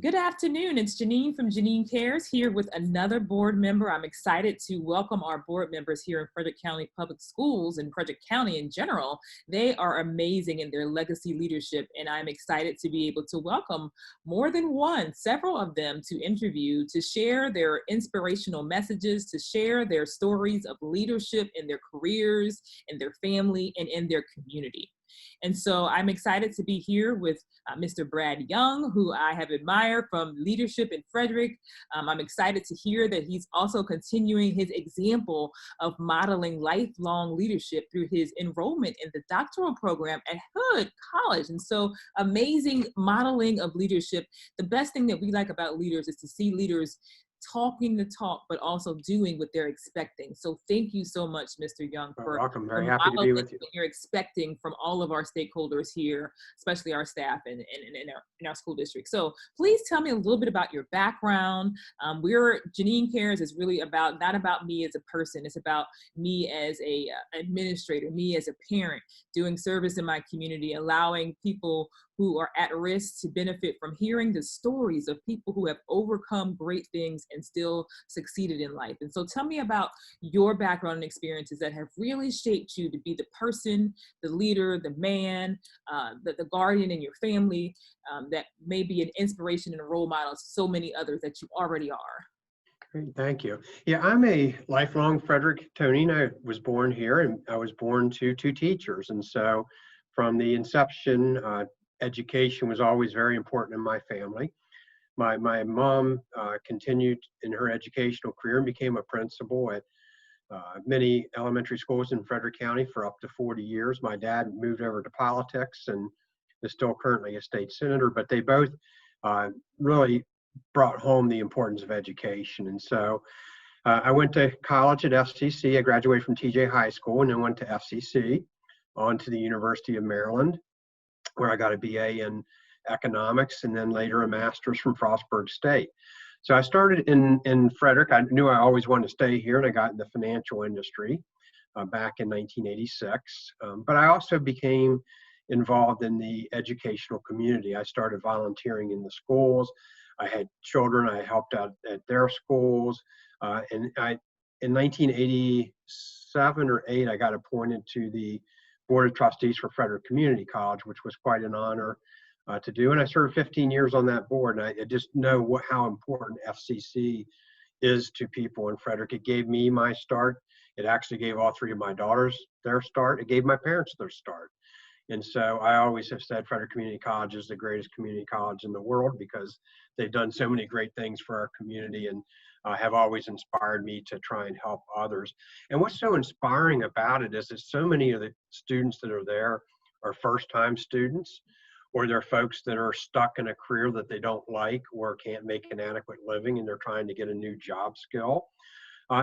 Good afternoon. It's Jeneen from Jeneens C.A.R.E.S here with another board member. I'm excited to welcome our board members here in Frederick County Public Schools and Frederick County in general. They are amazing in their legacy leadership, and I'm excited to be able to welcome more than one, several of them to interview, to share their inspirational messages, to share their stories of leadership in their careers, in their family, and in their community. And so I'm excited to be here with Mr. Brad Young, who I have admired from leadership in Frederick. I'm excited to hear that he's also continuing his example of modeling lifelong leadership through his enrollment in the doctoral program at Hood College. And so amazing modeling of leadership. The best thing that we like about leaders is to see leaders talking the talk, but also doing what they're expecting. So thank you so much, Mr. Young, You're for welcome. the Very happy to be modeling with you. what you're expecting from all of our stakeholders here, especially our staff and in our school district. So please tell me a little bit about your background. Jeneens C.A.R.E.S is really about, not about me as a person, it's about me as a administrator, me as a parent, doing service in my community, allowing people who are at risk to benefit from hearing the stories of people who have overcome great things and still succeeded in life. And so tell me about your background and experiences that have really shaped you to be the person, the leader, the man, the guardian in your family, that may be an inspiration and a role model to so many others that you already are. Great, thank you. Yeah, I'm a lifelong Frederictonian. I was born here, and I was born to two teachers. And so from the inception, education was always very important in my family. My mom continued in her educational career and became a principal at many elementary schools in Frederick County for up to 40 years. My dad moved over to politics and is still currently a state senator, but they both really brought home the importance of education. And so I went to college at FCC. I graduated from TJ High School and then went to FCC, on to the University of Maryland, where I got a BA in economics and then later a master's from Frostburg State. So I started in Frederick. I knew I always wanted to stay here, and I got in the financial industry back in 1986. But I also became involved in the educational community. I started volunteering in the schools. I had children. I helped out at their schools. In 1987 or 8, I got appointed to the Board of Trustees for Frederick Community College, which was quite an honor to do. And I served 15 years on that board. And I just know how important FCC is to people in Frederick. It gave me my start. It actually gave all three of my daughters their start. It gave my parents their start. And so I always have said Frederick Community College is the greatest community college in the world because they've done so many great things for our community and have always inspired me to try and help others. And what's so inspiring about it is that so many of the students that are there are first-time students, or they're folks that are stuck in a career that they don't like or can't make an adequate living and they're trying to get a new job skill.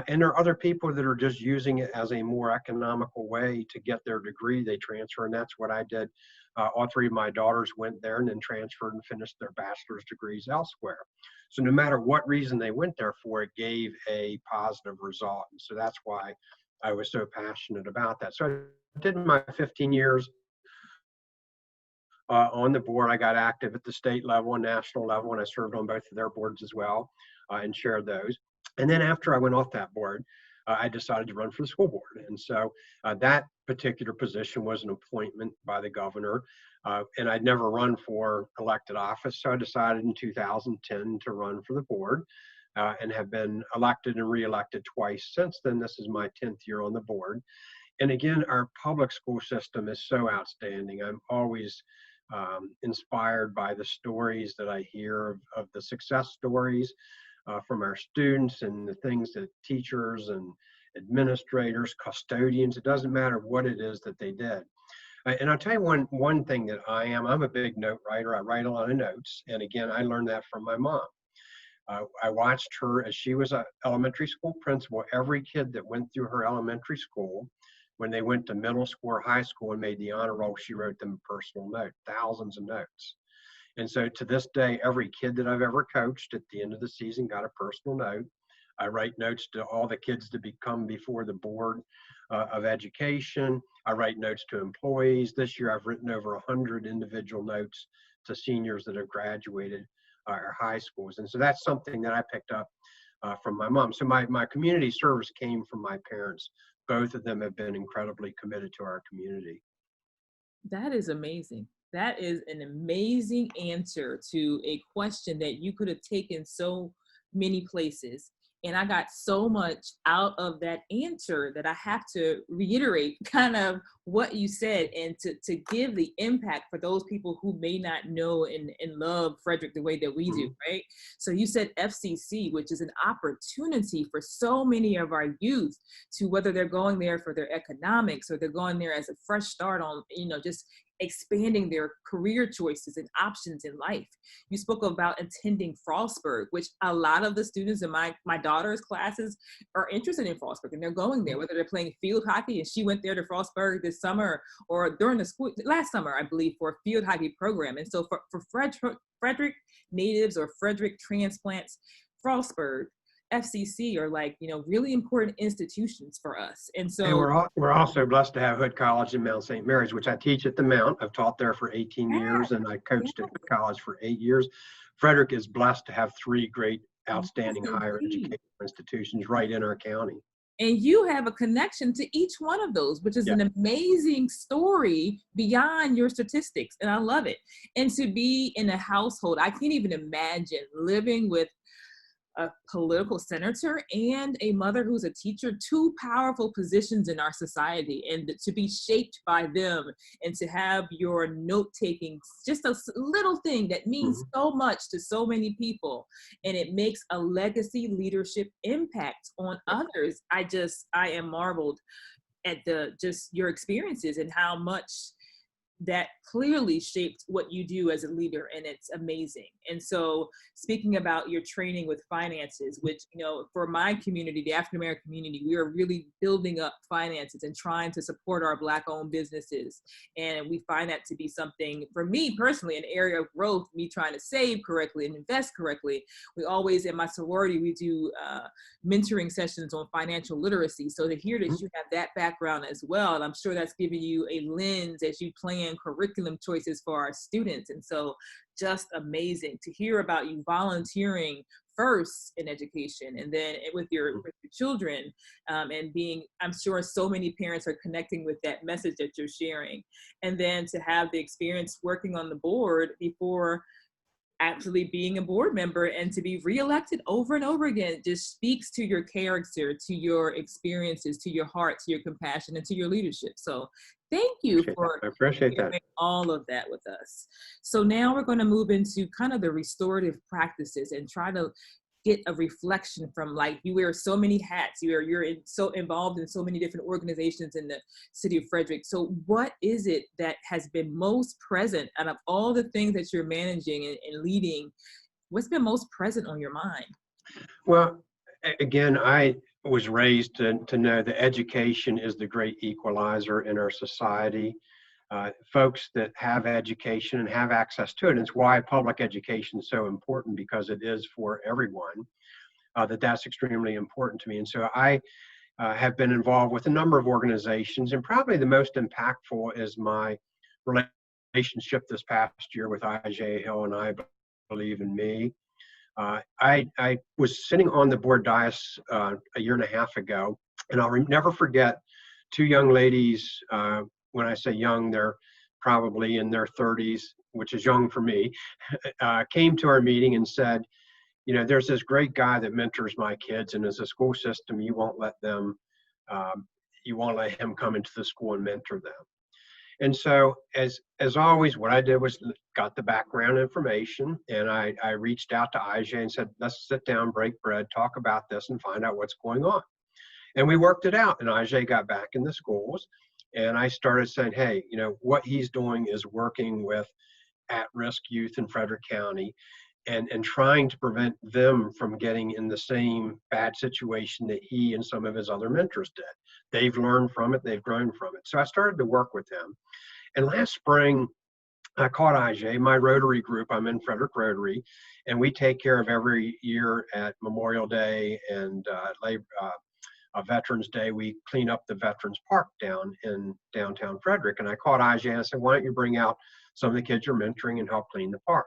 And there are other people that are just using it as a more economical way to get their degree. They transfer, and that's what I did. All three of my daughters went there and then transferred and finished their bachelor's degrees elsewhere. So no matter what reason they went there for, it gave a positive result. And so that's why I was so passionate about that. So I did my 15 years on the board. I got active at the state level and national level, and I served on both of their boards as well and shared those. And then after I went off that board, I decided to run for the school board. And so that particular position was an appointment by the governor. And I'd never run for elected office. So I decided in 2010 to run for the board and have been elected and reelected twice since then. This is my 10th year on the board. And again, our public school system is so outstanding. I'm always inspired by the stories that I hear of the success stories from our students and the things that teachers and administrators, custodians, it doesn't matter what it is that they did. And I'll tell you one thing that I'm a big note writer. I write a lot of notes. And again, I learned that from my mom. I watched her as she was an elementary school principal. Every kid that went through her elementary school, when they went to middle school or high school and made the honor roll, she wrote them a personal note, thousands of notes. And so to this day, every kid that I've ever coached at the end of the season got a personal note. I write notes to all the kids to come before the Board of Education. I write notes to employees. This year, I've written over 100 individual notes to seniors that have graduated or high schools. And so that's something that I picked up from my mom. So my community service came from my parents. Both of them have been incredibly committed to our community. That is amazing. That is an amazing answer to a question that you could have taken so many places. And I got so much out of that answer that I have to reiterate kind of what you said, and to give the impact for those people who may not know and love Frederick the way that we do, right? So you said FCC, which is an opportunity for so many of our youth to, whether they're going there for their economics or they're going there as a fresh start on, just expanding their career choices and options in life. You spoke about attending Frostburg, which a lot of the students in my daughter's classes are interested in Frostburg, and they're going there, whether they're playing field hockey, and she went there to Frostburg this summer, or during the school last summer, I believe, for a field hockey program. And so for Frederick natives or Frederick transplants, Frostburg, FCC are like, really important institutions for us. And so, And we're also blessed to have Hood College in Mount St. Mary's, which I teach at the Mount. I've taught there for 18 years, and I coached at Hood College for 8 years. Frederick is blessed to have 3 great, outstanding higher education institutions right in our county. And you have a connection to each one of those, which is an amazing story beyond your statistics. And I love it. And to be in a household, I can't even imagine living with a political senator and a mother who's a teacher, 2 powerful positions in our society, and to be shaped by them, and to have your note-taking, just a little thing that means so much to so many people, and it makes a legacy leadership impact on others. I am marveled at just your experiences and how much that clearly shaped what you do as a leader, and it's amazing. And so, speaking about your training with finances, which, for my community, the African American community, we are really building up finances and trying to support our Black-owned businesses. And we find that to be something, for me personally, an area of growth, me trying to save correctly and invest correctly. We always, in my sorority, we do mentoring sessions on financial literacy. So to hear that you have that background as well, and I'm sure that's giving you a lens as you plan curriculum choices for our students. And so just amazing to hear about you volunteering first in education, and then with your children, and I'm sure so many parents are connecting with that message that you're sharing. And then to have the experience working on the board before actually being a board member, and to be reelected over and over again, just speaks to your character, to your experiences, to your heart, to your compassion, and to your leadership. So thank you for sharing all of that with us. So now we're going to move into kind of the restorative practices and try to get a reflection from, like, you wear so many hats, you're so involved in so many different organizations in the city of Frederick. So what is it that has been most present out of all the things that you're managing and leading? What's been most present on your mind? Well, again, I was raised to know that education is the great equalizer in our society. Folks that have education and have access to it, and it's why public education is so important, because it is for everyone, that's extremely important to me. And so I have been involved with a number of organizations, and probably the most impactful is my relationship this past year with IJ Hill and I Believe in Me. I was sitting on the board dais a year and a half ago, and I'll never forget 2 young ladies. When I say young, they're probably in their 30s, which is young for me, came to our meeting and said, there's this great guy that mentors my kids, and as a school system, you won't let him come into the school and mentor them. And so, as always, what I did was got the background information, and I reached out to IJ and said, let's sit down, break bread, talk about this, and find out what's going on. And we worked it out, and IJ got back in the schools. And I started saying, hey, what he's doing is working with at-risk youth in Frederick County, and trying to prevent them from getting in the same bad situation that he and some of his other mentors did. They've learned from it, they've grown from it. So I started to work with him. And last spring, I called IJ, my Rotary group. I'm in Frederick Rotary, and we take care of every year at Memorial Day and Veterans Day, we clean up the Veterans Park down in downtown Frederick. And I called IJ and I said, why don't you bring out some of the kids you're mentoring and help clean the park?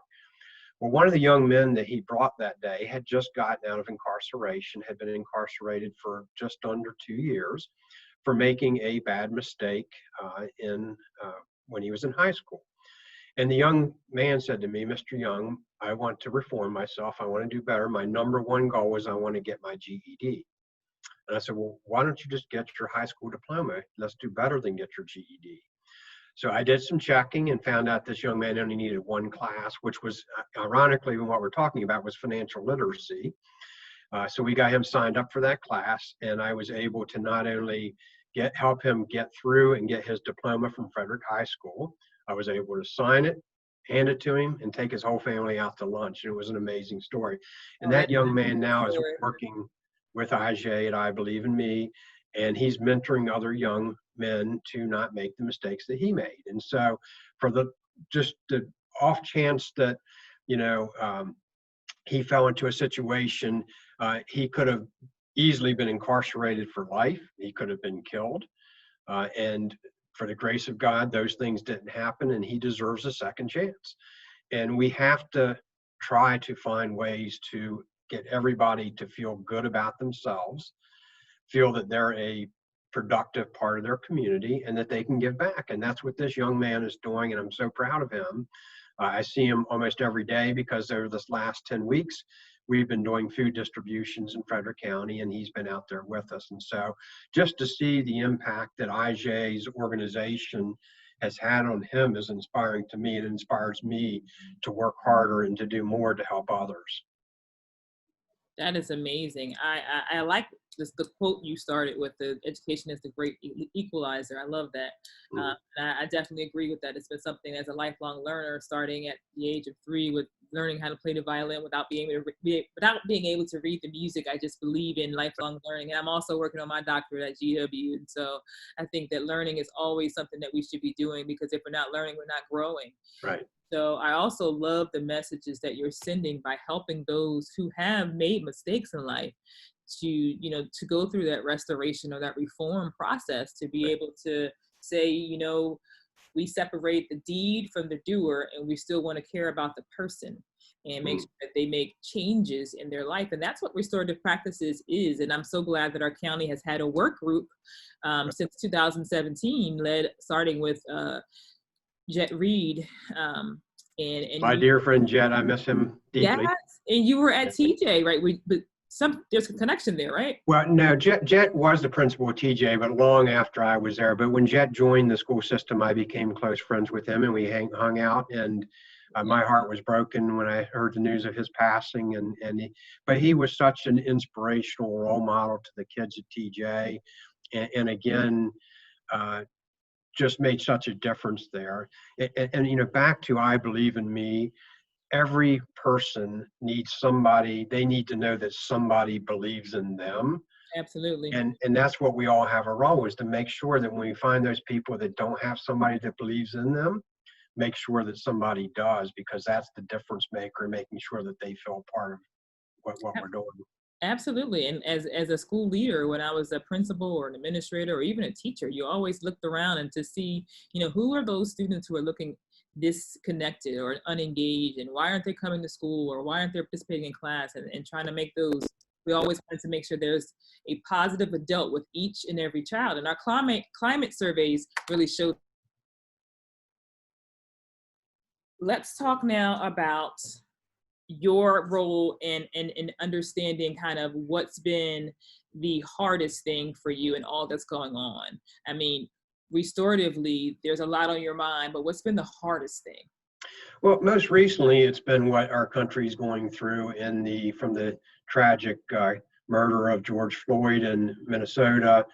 Well, one of the young men that he brought that day had just gotten out of incarceration, had been incarcerated for just under 2 years for making a bad mistake when he was in high school. And the young man said to me, "Mr. Young, I want to reform myself. I want to do better. My number one goal is I want to get my GED." And I said, "Well, why don't you just get your high school diploma? Let's do better than get your GED." So I did some checking and found out this young man only needed one class, which was ironically what we're talking about was financial literacy. So we got him signed up for that class, and I was able to not only help him get through and get his diploma from Frederick High School, I was able to sign it, hand it to him, and take his whole family out to lunch. And it was an amazing story. And Oh, that that's young a man now is story. working with IJ at I Believe in Me, and he's mentoring other young men to not make the mistakes that he made. And so for the off chance that, you know, he fell into a situation, he could have easily been incarcerated for life. He could have been killed. And for the grace of God, those things didn't happen, and he deserves a second chance. And we have to try to find ways to get everybody to feel good about themselves, feel that they're a productive part of their community, and that they can give back. And that's what this young man is doing, and I'm so proud of him. I see him almost every day because over this last 10 weeks, we've been doing food distributions in Frederick County, and he's been out there with us. And so just to see the impact that IJ's organization has had on him is inspiring to me. It inspires me to work harder and to do more to help others. That is amazing. I like this, the quote you started with, the education is the great equalizer. I love that. Mm. And I definitely agree with that. It's been something as a lifelong learner, starting at the age of 3 with learning how to play the violin without being able to read the music. I just believe in lifelong learning. And I'm also working on my doctorate at GW. And so I think that learning is always something that we should be doing, because if we're not learning, we're not growing. Right. So I also love the messages that you're sending by helping those who have made mistakes in life to go through that restoration or that reform process, to be able to say, we separate the deed from the doer, and we still want to care about the person and make sure that they make changes in their life. And that's what restorative practices is. And I'm so glad that our county has had a work group since 2017, starting with Jet Reed. And My dear friend Jet, I miss him deeply. yes, and you were at TJ, right? There's a connection there, right? Well, no, Jet was the principal at TJ, but long after I was there. But when Jet joined the school system, I became close friends with him, and we hung out. And my heart was broken when I heard the news of his passing. But he was such an inspirational role model to the kids at TJ, and again, just made such a difference there. And back to I Believe in Me. Every person needs somebody, they need to know that somebody believes in them. Absolutely. And that's what we all have a role, is to make sure that when we find those people that don't have somebody that believes in them, make sure that somebody does, because that's the difference maker, making sure that they feel part of what we're doing. Absolutely. And as a school leader, when I was a principal or an administrator or even a teacher, you always looked around and to see, who are those students who are looking disconnected or unengaged, and why aren't they coming to school, or why aren't they participating in class, and trying to make those, we always want to make sure there's a positive adult with each and every child. And our climate surveys really show. Let's talk now about your role in understanding kind of what's been the hardest thing for you and all that's going on. I mean, restoratively, there's a lot on your mind, but what's been the hardest thing? Well, most recently, it's been what our country is going through from the tragic murder of George Floyd in Minnesota,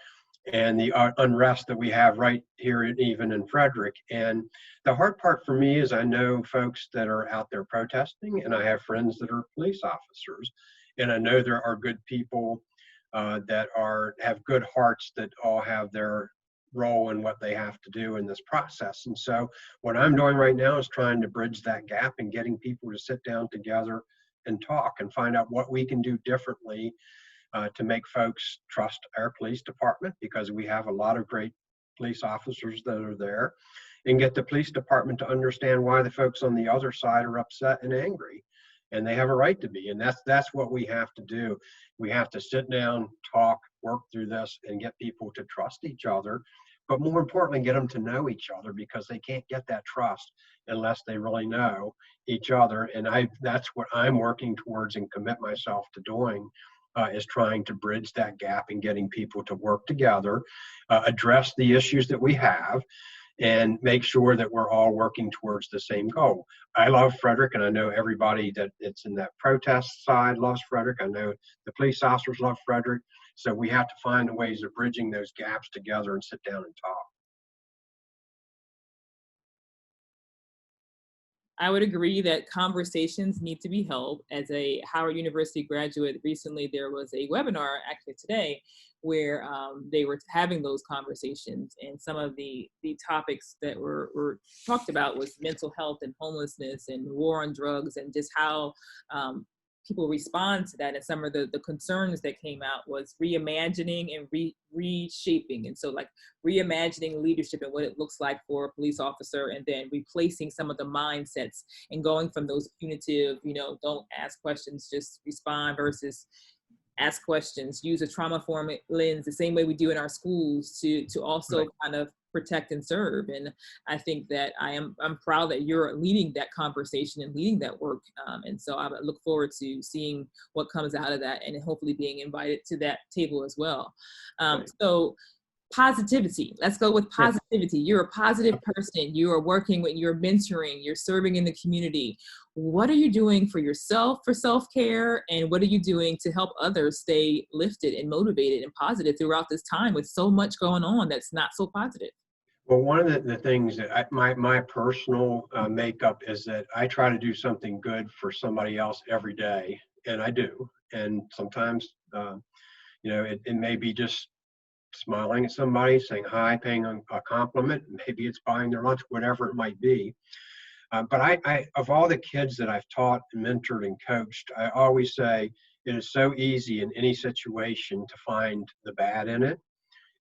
and the unrest that we have right here, even in Frederick. And the hard part for me is I know folks that are out there protesting, and I have friends that are police officers, and I know there are good people that have good hearts, that all have their role in what they have to do in this process. And so what I'm doing right now is trying to bridge that gap and getting people to sit down together and talk and find out what we can do differently to make folks trust our police department, because we have a lot of great police officers that are there, and get the police department to understand why the folks on the other side are upset and angry. and they have a right to be. And that's what we have to do. We have to sit down, talk, work through this, and get people to trust each other. But more importantly, get them to know each other, because they can't get that trust unless they really know each other. And that's what I'm working towards and commit myself to doing, is trying to bridge that gap and getting people to work together, address the issues that we have, and make sure that we're all working towards the same goal. I love Frederick, and I know everybody that it's in that protest side loves Frederick. I know the police officers love Frederick. So we have to find ways of bridging those gaps together and sit down and talk. I would agree that conversations need to be held. As a Howard University graduate, recently there was a webinar, actually today, where they were having those conversations, and some of the topics that were talked about was mental health and homelessness and war on drugs, and just how people respond to that. And some of the concerns that came out was reimagining and reshaping. And so like reimagining leadership and what it looks like for a police officer, and then replacing some of the mindsets and going from those punitive, don't ask questions, just respond, versus ask questions, use a trauma-informed lens, the same way we do in our schools, to also Right. kind of protect and serve. And I think that I'm proud that you're leading that conversation and leading that work. And so I look forward to seeing what comes out of that, and hopefully being invited to that table as well. Right. So positivity. Let's go with Yeah. positivity. You're a positive person. You are working with, you're mentoring, you're serving in the community. What are you doing for yourself for self-care? And what are you doing to help others stay lifted and motivated and positive throughout this time with so much going on that's not so positive? Well, one of the things that my personal makeup is that I try to do something good for somebody else every day, and I do. And sometimes, it may be just smiling at somebody, saying hi, paying a compliment. Maybe it's buying their lunch, whatever it might be. But I, of all the kids that I've taught and mentored and coached, I always say it is so easy in any situation to find the bad in it.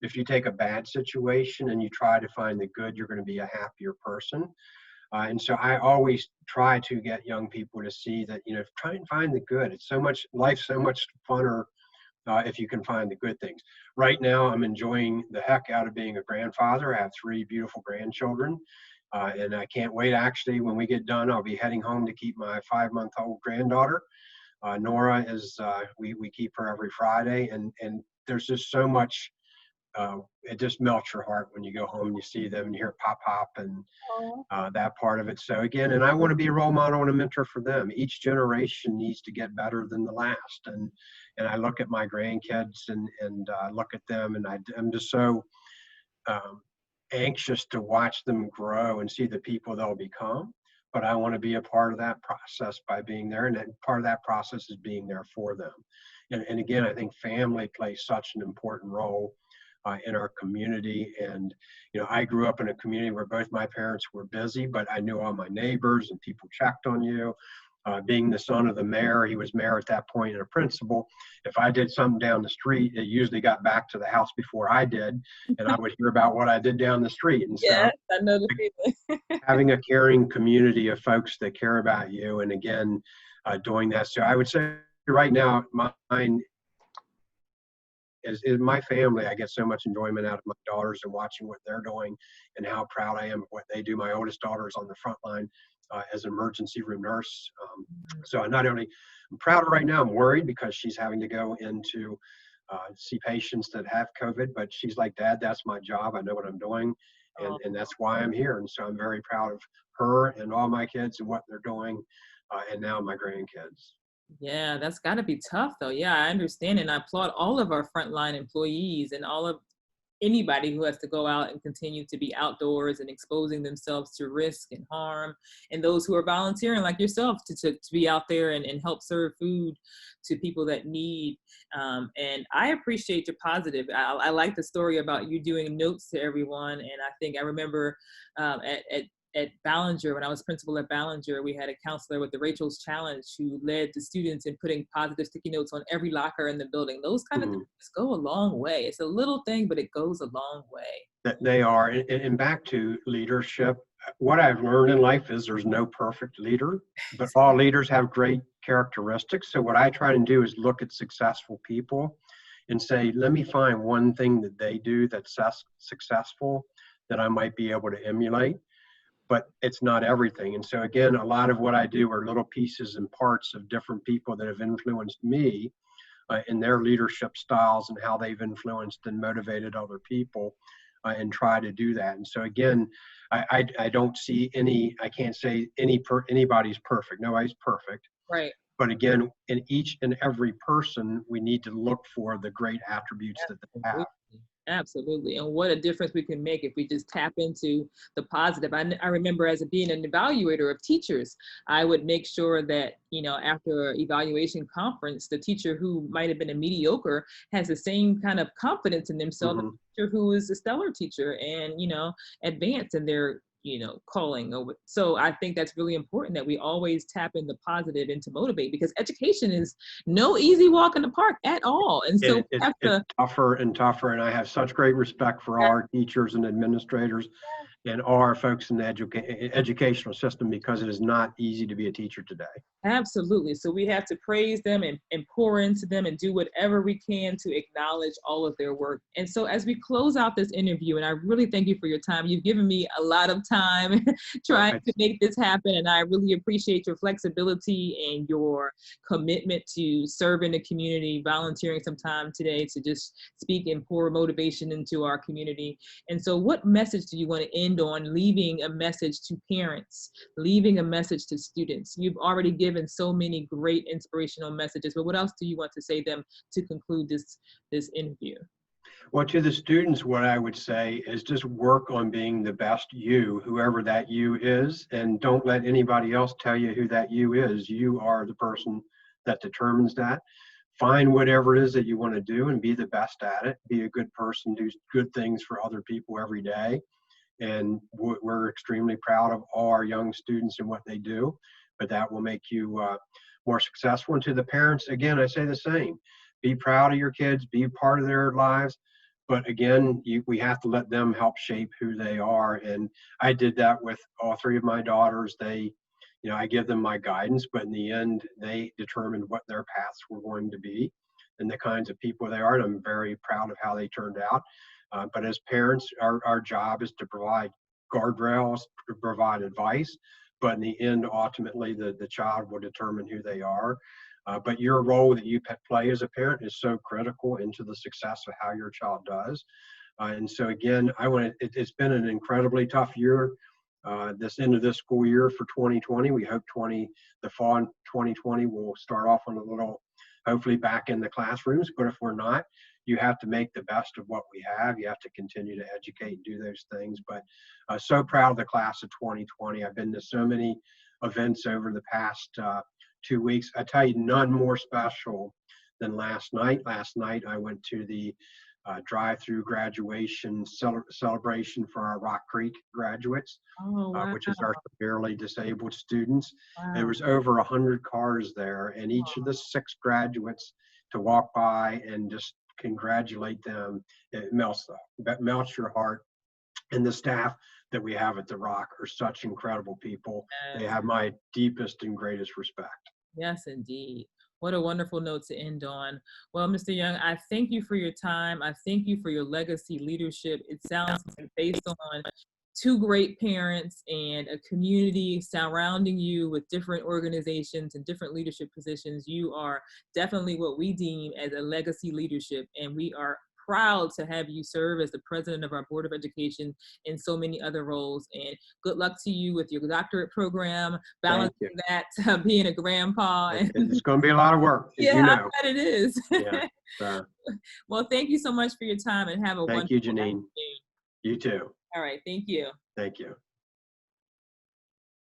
If you take a bad situation and you try to find the good, you're going to be a happier person. And so I always try to get young people to see that, try and find the good. It's so much, life's so much funner if you can find the good things. Right now, I'm enjoying the heck out of being a grandfather. I have 3 beautiful grandchildren. And I can't wait, actually, when we get done, I'll be heading home to keep my 5-month-old granddaughter. Nora is, we keep her every Friday. And there's just so much, it just melts your heart when you go home and you see them and you hear pop pop and that part of it. So again, and I want to be a role model and a mentor for them. Each generation needs to get better than the last. And I look at my grandkids and look at them, and I'm just so anxious to watch them grow and see the people they'll become. But I want to be a part of that process by being there, and that part of that process is being there for them. And again, I think family plays such an important role in our community. And I grew up in a community where both my parents were busy, but I knew all my neighbors and people checked on you. Being the son of the mayor, he was mayor at that point and a principal. If I did something down the street, it usually got back to the house before I did, and I would hear about what I did down the street. And so Yes, I know the feeling. having a caring community of folks that care about you, and again, doing that. So I would say right now, mine is my family. I get so much enjoyment out of my daughters and watching what they're doing and how proud I am of what they do. My oldest daughter is on the front line as an emergency room nurse. So I'm not only I'm proud of right now, I'm worried because she's having to go into see patients that have COVID, but she's like, Dad, that's my job. I know what I'm doing. And that's why I'm here. And so I'm very proud of her and all my kids and what they're doing. And now my grandkids. Yeah, that's got to be tough though. Yeah, I understand. And I applaud all of our frontline employees and all of anybody who has to go out and continue to be outdoors and exposing themselves to risk and harm, and those who are volunteering like yourself to be out there and help serve food to people that need. And I appreciate your positive. I like the story about you doing notes to everyone. And I think I remember at Ballinger, when I was principal at Ballinger, we had a counselor with the Rachel's Challenge who led the students in putting positive sticky notes on every locker in the building. Those kind of things go a long way. It's a little thing, but it goes a long way. That they are. And back to leadership, what I've learned in life is there's no perfect leader, but all leaders have great characteristics. So what I try to do is look at successful people and say, let me find one thing that they do that's successful that I might be able to emulate, but it's not everything. And so again, a lot of what I do are little pieces and parts of different people that have influenced me in their leadership styles and how they've influenced and motivated other people, and try to do that. And so again, I don't see any, I can't say anybody's perfect. Nobody's perfect. Right. But again, in each and every person, we need to look for the great attributes that they have. Absolutely. And what a difference we can make if we just tap into the positive. I remember as being an evaluator of teachers, I would make sure that, you know, after an evaluation conference, the teacher who might have been a mediocre has the same kind of confidence in themselves, Mm-hmm. as the teacher who is a stellar teacher and, you know, advance in their, you know, calling over. So I think that's really important that we always tap in the positive and to motivate, because education is no easy walk in the park at all. And so we have It's to, tougher and tougher, and I have such great respect for all our teachers and administrators and all our folks in the educational system, because it is not easy to be a teacher today. absolutely. So we have to praise them and pour into them and do whatever we can to acknowledge all of their work. And so as we close out this interview, and I really thank you for your time, you've given me a lot of time trying to make this happen. And I really appreciate your flexibility and your commitment to serving the community, volunteering some time today to just speak and pour motivation into our community. And so what message do you want to end on, leaving a message to parents, leaving a message to students? You've already given so many great inspirational messages, but what else do you want to say them to conclude this interview? Well, to the students, what I would say is just work on being the best you, whoever that you is, and don't let anybody else tell you who that you is. You are the person that determines that. Find whatever it is that you want to do and be the best at it. Be a good person, do good things for other people every day. And we're extremely proud of all our young students and what they do, but that will make you more successful. And to the parents, again, I say the same. Be proud of your kids, be a part of their lives. But again, we have to let them help shape who they are. And I did that with all three of my daughters. They, you know, I give them my guidance, but in the end, they determined what their paths were going to be and the kinds of people they are. And I'm very proud of how they turned out. But as parents, our job is to provide guardrails, to provide advice. But in the end, ultimately, the child will determine who they are. But your role that you play as a parent is so critical into the success of how your child does. And so again, it's been an incredibly tough year. This end of this school year for 2020, we hope the fall in 2020 will start off on a little, hopefully back in the classrooms. But if we're not, you have to make the best of what we have. You have to continue to educate and do those things. But so proud of the class of 2020. I've been to so many events over the past 2 weeks. I tell you, none more special than last night. Last night, I went to the drive-through graduation celebration for our Rock Creek graduates, Oh, wow. which is our severely disabled students. Wow. There was over 100 cars there, and each of the 6 graduates to walk by and just congratulate them, it melts your heart. And the staff that we have at the Rock are such incredible people. Yes. They have my deepest and greatest respect. Yes, indeed. What a wonderful note to end on. Well, Mr. Young, I thank you for your time. I thank you for your legacy leadership. It sounds like based on 2 great parents and a community surrounding you with different organizations and different leadership positions, you are definitely what we deem as a legacy leadership. And we are proud to have you serve as the president of our Board of Education and so many other roles. And good luck to you with your doctorate program, balancing that, being a grandpa. It's going to be a lot of work, as you know. I bet it is. Yeah. Well, thank you so much for your time and have a wonderful Thank you, Jeneen. afternoon. You too. All right. Thank you. Thank you.